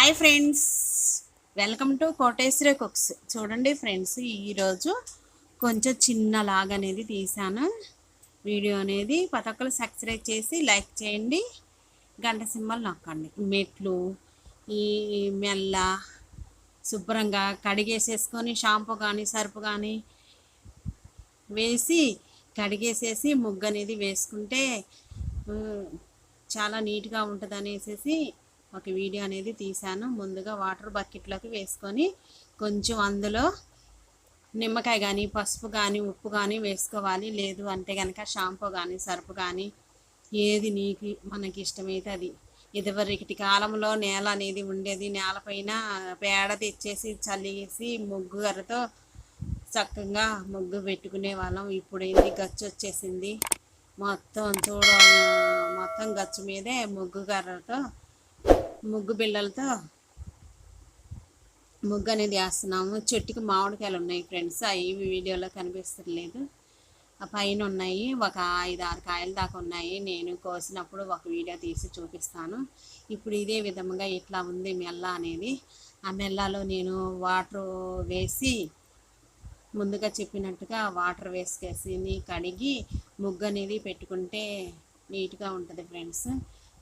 Hi friends, welcome to Koteswari cooks. చూడండి friends, ఈరోజు కొంచెం చిన్న లాగ్ అనేది తీసాను. వీడియో అనేది ప్రతి ఒక్కరు సబ్స్క్రైబ్ చేసి లైక్ చేయండి, గంట సింబల్ నొక్కండి. మెట్లు ఈ మెల్ల శుభ్రంగా కడిగేసేసుకొని షాంపూ కానీ సర్ఫ్ కానీ వేసి కడిగేసేసి ముగ్గు అనేది వేసుకుంటే చాలా నీట్గా ఉంటుంది అనేసి ఒక వీడియో అనేది తీశాను. ముందుగా వాటర్ బకెట్లోకి వేసుకొని కొంచెం అందులో నిమ్మకాయ కానీ పసుపు కానీ ఉప్పు కానీ వేసుకోవాలి. లేదు అంటే కనుక షాంపూ కానీ సర్ఫ్ కానీ ఏది నీకు మనకి ఇష్టమైతే అది. ఇదివరకటి కాలంలో నేల అనేది ఉండేది, నేలపైన పేడ తెచ్చేసి చల్లేసి ముగ్గు గర్రతో చక్కగా ముగ్గు పెట్టుకునే వాళ్ళం. ఇప్పుడేంటి గచ్చు వచ్చేసింది, మొత్తం గచ్చు మీదే ముగ్గు కర్రతో ముగ్గు బిళ్ళలతో ముగ్గు అనేది వేస్తున్నాము. చెట్టుకి మామిడికాయలు ఉన్నాయి ఫ్రెండ్స్, అవి వీడియోలో కనిపిస్తలేదు. ఆ పైన ఉన్నాయి, ఒక 5-6 కాయల దాకా ఉన్నాయి. నేను కోసినప్పుడు ఒక వీడియో తీసి చూపిస్తాను. ఇప్పుడు ఇదే విధంగా ఇట్లా ఉంది మెల్ల అనేది. ఆ మెల్లలో నేను వాటర్ వేసి ముందుగా చెప్పినట్టుగా వాటర్ వేసుకేసి కడిగి ముగ్గు అనేది పెట్టుకుంటే నీట్గా ఉంటుంది ఫ్రెండ్స్.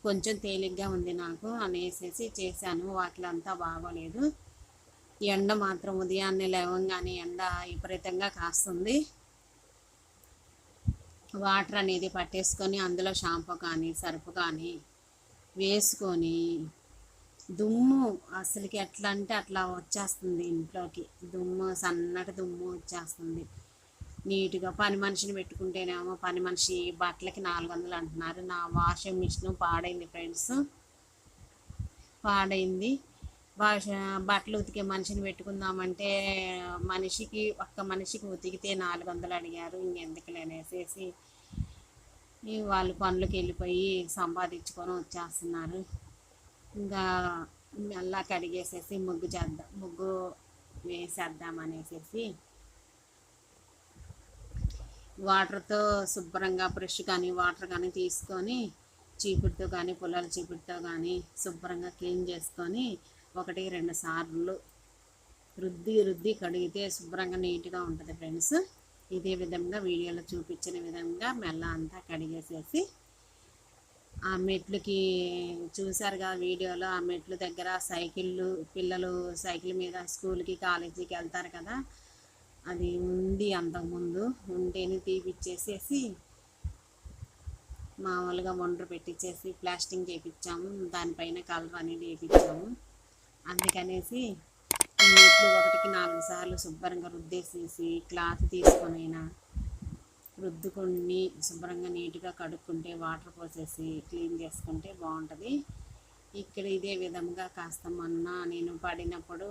కొంచెం తేలిగ్గా ఉంది నాకు అనేసి చేశాను. వాటిలంతా బాగోలేదు. ఎండ మాత్రం ఉదయాన్నే లేవగానే ఎండ విపరీతంగా కాస్తుంది. వాటర్ అనేది పట్టేసుకొని అందులో షాంపూ కానీ సర్ఫ్ కానీ వేసుకొని దుమ్ము అసలుకి ఎట్లా అంటే అట్లా వచ్చేస్తుంది ఇంట్లోకి. దుమ్ము సన్నటి దుమ్ము వచ్చేస్తుంది. నీట్గా పని మనిషిని పెట్టుకుంటేనేమో పని మనిషి బట్టలకి 400 అంటున్నారు. నా వాషింగ్ మిషన్ పాడైంది ఫ్రెండ్స్, పాడైంది. బట్టలు ఉతికే మనిషిని పెట్టుకుందామంటే ఒక్క మనిషికి ఉతికితే 400 అడిగారు. ఇంకెందుకు అనేసి వాళ్ళు పనులకు వెళ్ళిపోయి సంపాదించుకొని వచ్చేస్తున్నారు. ఇంకా మెల్ల కడిగేసేసి ముగ్గు వేసేద్దాం అనేసి వాటర్తో శుభ్రంగా బ్రష్ కానీ వాటర్ కానీ తీసుకొని చీపుడుతో కానీ పుల్లల చీపుడుతో కానీ శుభ్రంగా క్లీన్ చేసుకొని 1-2 సార్లు రుద్ది కడిగితే శుభ్రంగా నీట్గా ఉంటుంది ఫ్రెండ్స్. ఇదే విధంగా వీడియోలో చూపించిన విధంగా మెల్ల అంతా కడిగేసేసి ఆ మెట్లకి చూసారుగా వీడియోలో, ఆ మెట్ల దగ్గర పిల్లలు సైకిల్ మీద స్కూల్కి కాలేజీకి వెళ్తారు కదా, అది ఉంది. అంతకుముందు ఉంటేనే తీపిచ్చేసేసి మామూలుగా వండ్రు పెట్టించేసి ప్లాస్టింగ్ చేయించాము. దానిపైన కలర్ అనేది వేయించాము. అందుకనేసి మెట్లు 1-4 సార్లు శుభ్రంగా రుద్దేసేసి క్లాత్ తీసుకొనైనా రుద్దుకొని శుభ్రంగా నీట్గా కడుక్కుంటే వాటర్ పోసేసి క్లీన్ చేసుకుంటే బాగుంటుంది. ఇక్కడ ఇదే విధంగా కాస్త మొన్న నేను పడినప్పుడు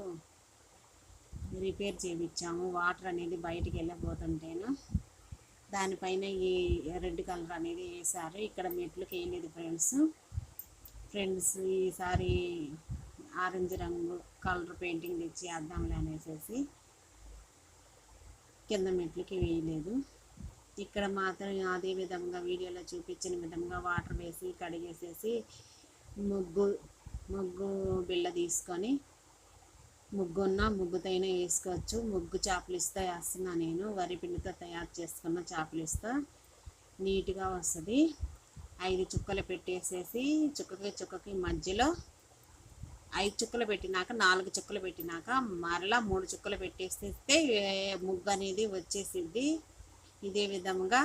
రిపేర్ చేయించాము. వాటర్ అనేది బయటికి వెళ్ళిపోతుంటేను దానిపైన ఈ రెడ్ కలర్ అనేది వేసారు. ఇక్కడ మెట్లకి వేయలేదు ఫ్రెండ్స్. ఈసారి ఆరెంజ్ రంగు కలర్ పెయింటింగ్ తెచ్చి వేద్దాంలే అనేసి కింద మెట్లకి వేయలేదు. ఇక్కడ మాత్రం అదే విధంగా వీడియోలో చూపించిన విధంగా వాటర్ వేసి కడిగేసేసి ముగ్గు బిళ్ళ తీసుకొని ముగ్గుతైనా వేసుకోవచ్చు. ముగ్గు చాపలిస్తో వేస్తున్నా నేను, వరి పిండితో తయారు చేసుకున్న చాపలిస్తో నీట్గా వస్తుంది. 5 చుక్కలు పెట్టేసేసి చుక్కకి మధ్యలో 5 చుక్కలు పెట్టినాక 4 చుక్కలు పెట్టినాక మరలా 3 చుక్కలు పెట్టేస్తే ముగ్గు అనేది వచ్చేసిద్ది. ఇదే విధంగా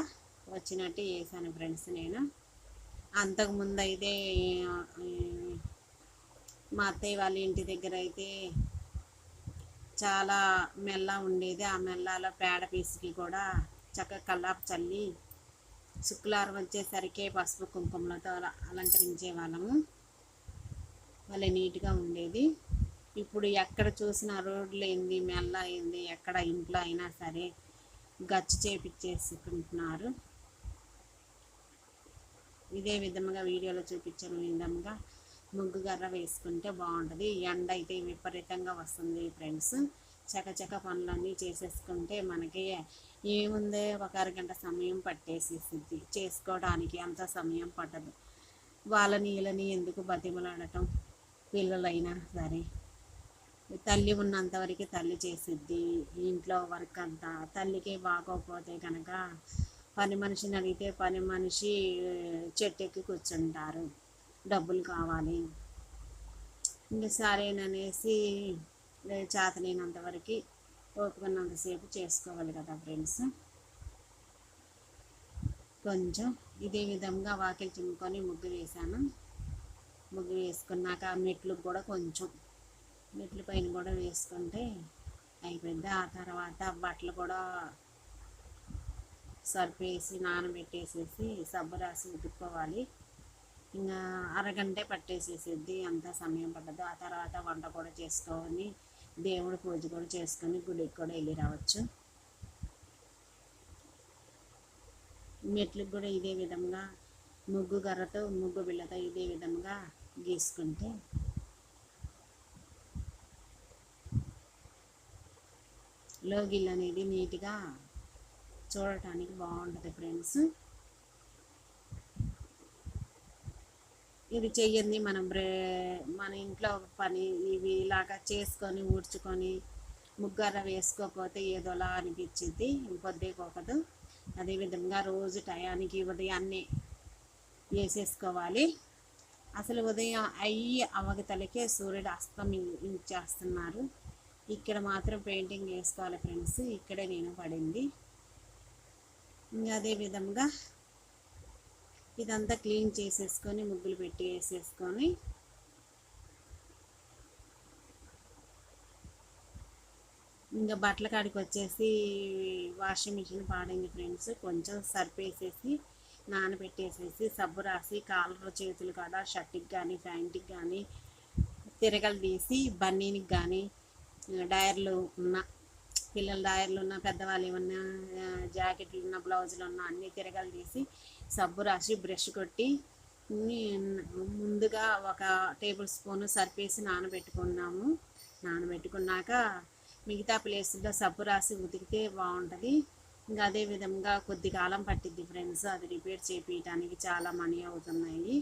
వచ్చినట్టు వేసాను ఫ్రెండ్స్. నేను అంతకుముందు అయితే మా అత్తయ్య వాళ్ళ ఇంటి దగ్గర అయితే చాలా మెల్ల ఉండేది. ఆ మెల్లలో పేడ పీసుకి కూడా చక్కగా కల్లాపు చల్లి శుక్రవారం వచ్చేసరికి పసుపు కుంకుమలతో అలంకరించే వాళ్ళము. వాళ్ళే నీట్గా ఉండేది. ఇప్పుడు ఎక్కడ చూసినా రోడ్లు ఏంది, మెల్ల అయింది, ఎక్కడ ఇంట్లో అయినా సరే గచ్చు చేపించేసుకుంటున్నారు. ఇదే విధంగా వీడియోలో చూపించిన విధంగా ముగ్గు గర్ర వేసుకుంటే బాగుంటుంది. ఎండ అయితే విపరీతంగా వస్తుంది ఫ్రెండ్స్. చకచక పనులన్నీ చేసేసుకుంటే మనకి ఏముందే 1 అరగంట సమయం పట్టేసేసిద్ది. చేసుకోవడానికి అంత సమయం పట్టదు. వాళ్ళని వీళ్ళని ఎందుకు బతిమలాడటం, పిల్లలైనా సరే. తల్లి ఉన్నంతవరకు తల్లి చేసిద్ది ఇంట్లో వర్క్ అంతా. తల్లికి బాగోకపోతే కనుక పని మనిషిని అడిగితే పని మనిషి చెట్టు ఎక్కి కూర్చుంటారు, డబ్బులు కావాలి. ఇంకా సరేననేసి చేతనైనంతవరకు ఓపికన్నంతసేపు చేసుకోవాలి కదా ఫ్రెండ్స్. కొంచెం ఇదే విధంగా వాకిలి చిమ్ముకొని ముగ్గు వేసాను. ముగ్గు వేసుకున్నాక మెట్లు కూడా కొంచెం మెట్ల పైన కూడా వేసుకుంటే అయిపోయింది. ఆ తర్వాత బట్టలు కూడా సర్పేసి నానబెట్టేసేసి సబ్బు రాసి ఉతుక్కోవాలి. ఇంకా అరగంటే పట్టేసేసిద్ది, అంత సమయం పట్టదు. ఆ తర్వాత వంట కూడా చేసుకొని దేవుడి పూజ కూడా చేసుకొని గుడికి కూడా వెళ్ళి రావచ్చు. మెట్లకు కూడా ఇదే విధంగా ముగ్గు గర్రతో ముగ్గు బిళ్ళతో ఇదే విధంగా గీసుకుంటే లోగిల్ అనేది నీట్గా చూడటానికి బాగుంటుంది ఫ్రెండ్స్. ఇది చెయ్యండి మన ఇంట్లో పని ఇవి ఇలాగా చేసుకొని ఊడ్చుకొని ముగ్గర వేసుకోకపోతే ఏదోలా అనిపించింది, పొద్దుకోకదు. అదేవిధంగా రోజు టయానికి ఉదయాన్నే వేసేసుకోవాలి. అసలు ఉదయం అవగతలకే సూర్యుడు అస్తమించేస్తున్నారు. ఇక్కడ మాత్రం పెయింటింగ్ వేసుకోవాలి ఫ్రెండ్స్. ఇక్కడే నేను పడింది. ఇంకా అదేవిధంగా ఇదంతా క్లీన్ చేసేసుకొని ముగ్గులు పెట్టి వేసేసుకొని ఇంకా బట్టల కాడికి వచ్చేసి వాషింగ్ మిషన్ పాడింది ఫ్రెండ్స్. కొంచెం సర్ఫ్ వేసేసి నానబెట్టేసేసి సబ్బు రాసి కాలర్ చేతులు కాడ షర్ట్కి కానీ ప్యాంట్కి కానీ తిరగలు తీసి బన్నీనికి కానీ డయర్లు ఉన్న పిల్లల డయర్లు ఉన్న పెద్దవాళ్ళు ఏమన్నా జాకెట్లు ఉన్న బ్లౌజులు ఉన్న అన్నీ తిరగలు తీసి సబ్బు రాసి బ్రష్ కొట్టి ముందుగా ఒక టేబుల్ స్పూన్ సర్ఫ్ వేసి నానబెట్టుకున్నాము. నానబెట్టుకున్నాక మిగతా ప్లేస్లో సబ్బు రాసి ఉతికితే బాగుంటుంది. ఇంకా అదే విధంగా కొద్ది కాలం పట్టిద్ది ఫ్రెండ్స్. అది రిపేర్ చేయించడానికి చాలా మనీ అవుతున్నాయి.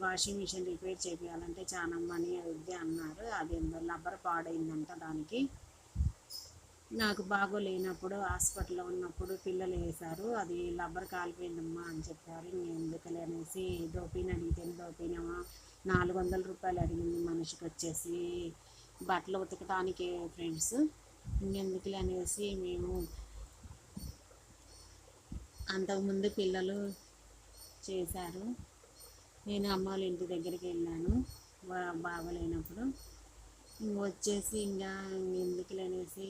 వాషింగ్ మిషన్ రిపేర్ చేయించాలంటే చాలా మనీ అవుద్ది అన్నారు. అది రబ్బర్ పాడైందంట. దానికి నాకు బాగోలేనప్పుడు హాస్పిటల్లో ఉన్నప్పుడు పిల్లలు వేశారు, అది రబ్బర్ కాలిపోయిందమ్మా అని చెప్పారు. ఎందుకలే అనేసి దోపిని అడిగితే దోపినేమో 400 రూపాయలు అడిగింది మనిషికి వచ్చేసి బట్టలు ఉతకటానికి ఫ్రెండ్స్. ఇంకెందుకులే అనేసి మేము అంతకుముందు పిల్లలు చేశారు. నేను అమ్మ వాళ్ళ ఇంటి దగ్గరికి వెళ్ళాను బాగోలేనప్పుడు. వచ్చేసి ఇంకా ఎందుకులే అనేసి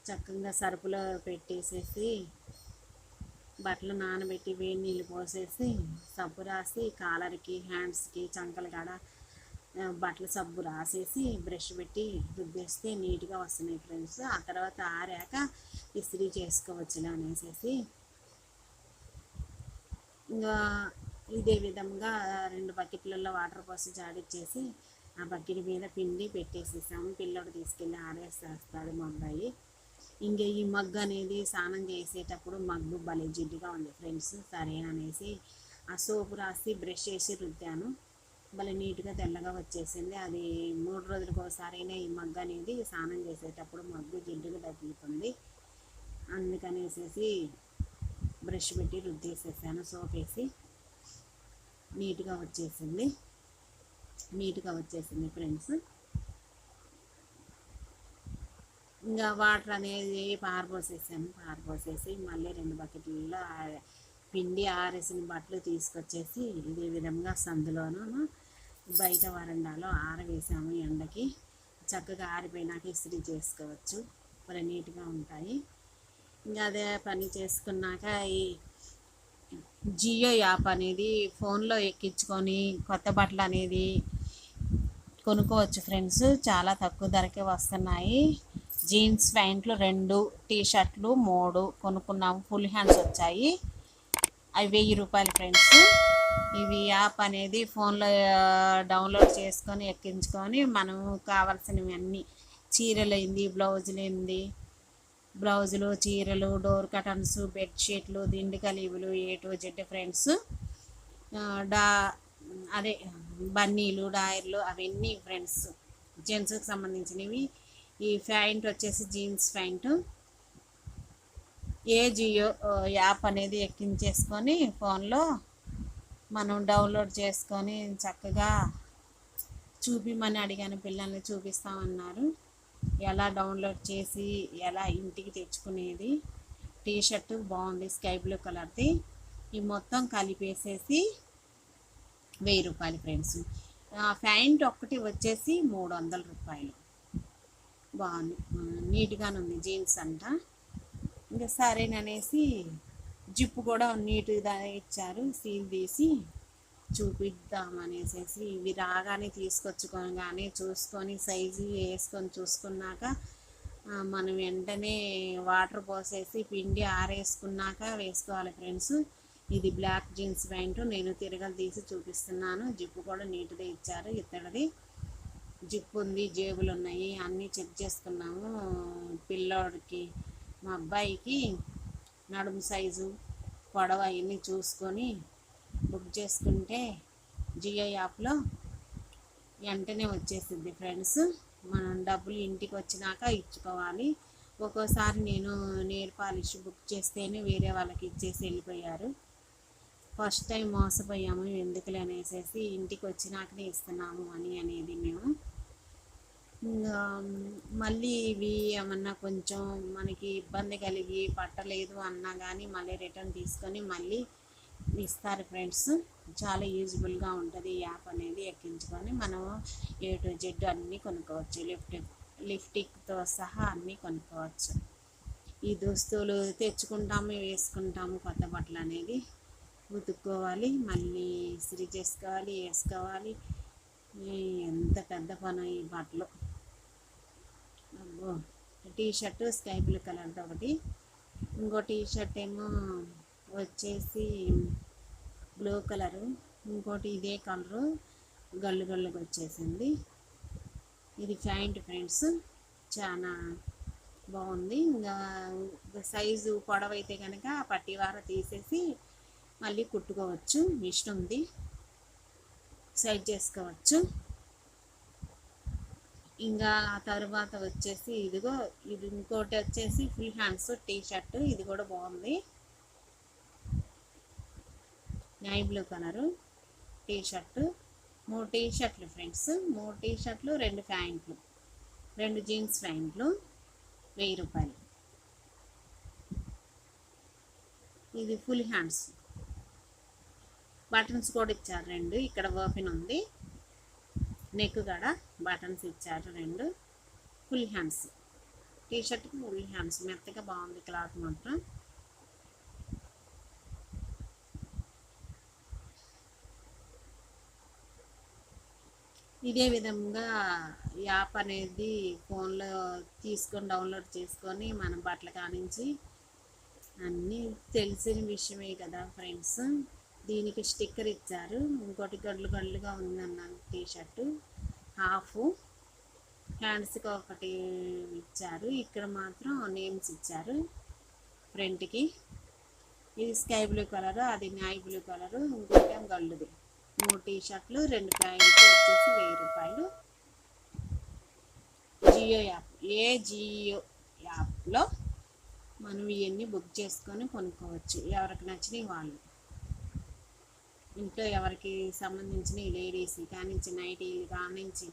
చక్కగా సరుపులో పెట్టేసేసి బట్టలు నానబెట్టి వేడి నీళ్ళు పోసేసి సబ్బు రాసి కాలర్కి హ్యాండ్స్కి చంకల కాడ బట్టలు సబ్బు రాసేసి బ్రష్ పెట్టి రుద్దేస్తే నీట్గా వస్తున్నాయి ఫ్రెండ్స్. ఆ తర్వాత ఆరాక ఇస్త్రీ చేసుకోవచ్చులే అనేసి ఇంకా ఇదే విధంగా 2 బకెట్లలో వాటర్ పోసి జాడిచ్చేసి ఆ బకెట్ మీద పిండి పెట్టేసేసాము. పిల్లడు తీసుకెళ్ళి ఆరేసేస్తాడు మా అబ్బాయి. ఇంకా ఈ మగ్గు అనేది స్నానం చేసేటప్పుడు మగ్గు భలే జిడ్డుగా ఉంది ఫ్రెండ్స్. సరే అనేసి ఆ సోపు రాసి బ్రష్ చేసి రుద్దాను. భలే నీట్గా తెల్లగా వచ్చేసింది. అది 3 రోజులకు ఒకసారైనా ఈ మగ్గు అనేది స్నానం చేసేటప్పుడు మగ్గు జిడ్డుగా తగ్గుతుంది. అందుకనేసి బ్రష్ పెట్టి రుద్దేసేసాను. సోప్ వేసి నీట్గా వచ్చేసింది ఫ్రెండ్స్. ఇంకా వాటర్ అనేది పారబోసేసి మళ్ళీ 2 బకెట్లలో పిండి ఆరేసిన బట్టలు తీసుకొచ్చేసి ఇదే విధంగా సందులోనూ బయట వరండాలో ఆరవేసాము. ఎండకి చక్కగా ఆరిపోయినాక ఇస్త్రీ చేసుకోవచ్చు, మరి నీట్గా ఉంటాయి. ఇంకా అదే పని చేసుకున్నాక ఈ జియో యాప్ అనేది ఫోన్లో ఎక్కించుకొని కొత్త బట్టలు అనేది కొనుక్కోవచ్చు ఫ్రెండ్స్. చాలా తక్కువ ధరకే వస్తున్నాయి. జీన్స్ ప్యాంట్లు 2, టీ షర్ట్లు 3 కొనుక్కున్నాము. ఫుల్ హ్యాండ్స్ వచ్చాయి. అవి 1000 రూపాయలు ఫ్రెండ్స్. ఇవి యాప్ అనేది ఫోన్లో డౌన్లోడ్ చేసుకొని ఎక్కించుకొని మనం కావాల్సినవి అన్నీ చీరలు అయింది, బ్లౌజులు, చీరలు, డోర్ కటన్స్, బెడ్షీట్లు, దిండి కలివులు A to Z ఫ్రెండ్స్. అదే బన్నీలు డాయర్లు అవన్నీ ఫ్రెండ్స్ జెంట్స్కి సంబంధించినవి. ఈ ప్యాంట్ వచ్చేసి జీన్స్ ప్యాంటు. ఏ జియో యాప్ అనేది ఎక్కించేసుకొని ఫోన్లో మనం డౌన్లోడ్ చేసుకొని చక్కగా చూపిమని అడిగాను, పిల్లల్ని చూపిస్తామన్నారు. ఎలా డౌన్లోడ్ చేసి ఎలా ఇంటికి తెచ్చుకునేది. టీ షర్ట్ బాగుంది, స్కై బ్లూ కలర్ది. ఈ మొత్తం కలిపేసేసి 1000 రూపాయలు ఫ్రెండ్స్. ప్యాంట్ ఒక్కటి వచ్చేసి 300 రూపాయలు. బాగుంది, నీట్గానే ఉంది, జీన్స్ అంట. ఇంకా సరేననేసి జిప్పు కూడా నీట్గా ఇచ్చారు, సీల్ తీసి చూపిద్దామనేసి. ఇవి రాగానే తీసుకొచ్చుకోగానే చూసుకొని సైజు వేసుకొని చూసుకున్నాక మనం వెంటనే వాటర్ పోసేసి పిండి ఆరేసుకున్నాక వేసుకోవాలి ఫ్రెండ్స్. ఇది బ్లాక్ జీన్స్ ప్యాంటు, నేను తిరగలు తీసి చూపిస్తున్నాను. జిప్పు కూడా నీట్గా ఇచ్చారు, ఇత్తడిది జిప్పు ఉంది, జేబులు ఉన్నాయి, అన్నీ చెక్ చేసుకున్నాము. పిల్లోడికి మా అబ్బాయికి నడుము సైజు పొడవ అవన్నీ చూసుకొని బుక్ చేసుకుంటే జియో యాప్లో వెంటనే వచ్చేసింది ఫ్రెండ్స్. మనం డబ్బులు ఇంటికి వచ్చినాక ఇచ్చుకోవాలి. ఒక్కోసారి నేను నెయిల్ పాలిష్ బుక్ చేస్తేనే వేరే వాళ్ళకి ఇచ్చేసి వెళ్ళిపోయారు. ఫస్ట్ టైం మోసపోయాము, ఎందుకులే అనేసి ఇంటికి వచ్చినాకనే ఇస్తున్నాము అనేది మేము. మళ్ళీ ఇవి ఏమన్నా కొంచెం మనకి ఇబ్బంది కలిగి పట్టలేదు అన్నా కానీ మళ్ళీ రిటర్న్ తీసుకొని మళ్ళీ ఇస్తారు ఫ్రెండ్స్. చాలా యూజ్ఫుల్గా ఉంటుంది ఈ యాప్ అనేది ఎక్కించుకొని మనం A to Z అన్నీ కొనుక్కోవచ్చు, లిప్టిక్తో సహా అన్నీ కొనుక్కోవచ్చు. ఈ దుస్తులు తెచ్చుకుంటాము, వేసుకుంటాము. కొత్త బట్టలు అనేది ఉతుక్కోవాలి, మళ్ళీ ఇస్త్రీ చేసుకోవాలి, వేసుకోవాలి. ఎంత పెద్ద పని ఈ బట్టలు. టీ షర్ట్ స్కై బ్లూ కలర్ది ఒకటి, ఇంకో టీ షర్ట్ ఏమో వచ్చేసి బ్లూ కలరు, ఇంకోటి ఇదే కలరు గల్లు గల్లుగా వచ్చేసింది. ఇది ప్యాంట్ ఫ్రెండ్స్, చాలా బాగుంది. ఇంకా సైజు పొడవైతే కనుక పట్టివార తీసేసి మళ్ళీ కుట్టుకోవచ్చు, ఇష్టం ఉంది, సైజ్ చేసుకోవచ్చు. ఇంకా తర్వాత వచ్చేసి ఇది ఇంకోటి వచ్చేసి ఫుల్ హ్యాండ్స్ టీ షర్ట్, ఇది కూడా బాగుంది. నై blue colour T shirt, 3 T షర్ట్లు ఫ్రెండ్స్, 3 టీ షర్ట్లు, 2 ప్యాంట్లు, 2 జీన్స్ ప్యాంట్లు, 1000 రూపాయలు. ఇది ఫుల్ హ్యాండ్స్, బటన్స్ కూడా ఇచ్చారు 2. ఇక్కడ ఓపెన్ ఉంది, నెక్ కూడా బటన్స్ ఇచ్చారు 2. ఫుల్ హ్యాండ్స్ టీ షర్ట్కి ఫుల్ హ్యాండ్స్, మెత్తగా బాగుంది క్లాత్ మాత్రం. ఇదే విధంగా యాప్ అనేది ఫోన్లో తీసుకొని డౌన్లోడ్ చేసుకొని మనం బట్టలు కానించి అన్నీ తెలిసిన విషయమే కదా ఫ్రెండ్స్. దీనికి స్టిక్కర్ ఇచ్చారు, ఇంకోటి గడ్లు గడ్లుగా ఉందన్న టీ షర్టు హాఫ్, హ్యాండ్స్కి ఒకటి ఇచ్చారు. ఇక్కడ మాత్రం నేమ్స్ ఇచ్చారు ఫ్రంట్కి. ఇది స్కై బ్లూ కలరు, అది నాయ్ బ్లూ కలరు, ఇంకోటి గల్లుది. 3 టీ షర్ట్లు, 2 ప్యాంట్లు వచ్చేసి 1000 రూపాయలు. జియో యాప్, జియో యాప్లో మనం ఇవన్నీ బుక్ చేసుకొని కొనుక్కోవచ్చు, ఎవరికి నచ్చినవి వాళ్ళు. ఇంట్లో ఎవరికి సంబంధించిన లేడీస్ కానించి, నైటీలు కానించి,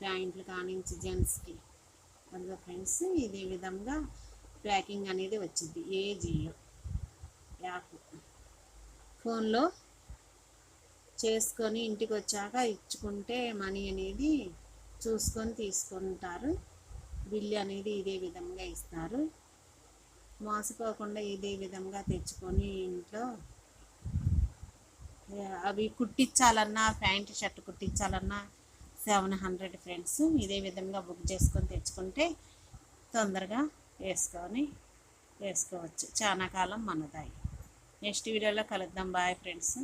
ప్యాంట్లు కానించి, జెంట్స్కి. అందులో ఫ్రెండ్స్ ఇదే విధంగా ప్యాకింగ్ అనేది వచ్చింది. జియో యాప్ ఫోన్లో చేసుకొని ఇంటికి వచ్చాక ఇచ్చుకుంటే మనీ అనేది చూసుకొని తీసుకుంటారు. బిల్లు అనేది ఇదే విధంగా ఇస్తారు. మోసపోకుండా ఇదే విధంగా తెచ్చుకొని ఇంట్లో అవి కుట్టించాలన్నా, ప్యాంట్ షర్ట్ కుట్టించాలన్నా 700 ఫ్రెండ్స్. ఇదే విధంగా బుక్ చేసుకొని తెచ్చుకుంటే తొందరగా వేసుకోవచ్చు, చాలా కాలం మనదాయి. నెక్స్ట్ వీడియోలో కలుద్దాం. Bye friends.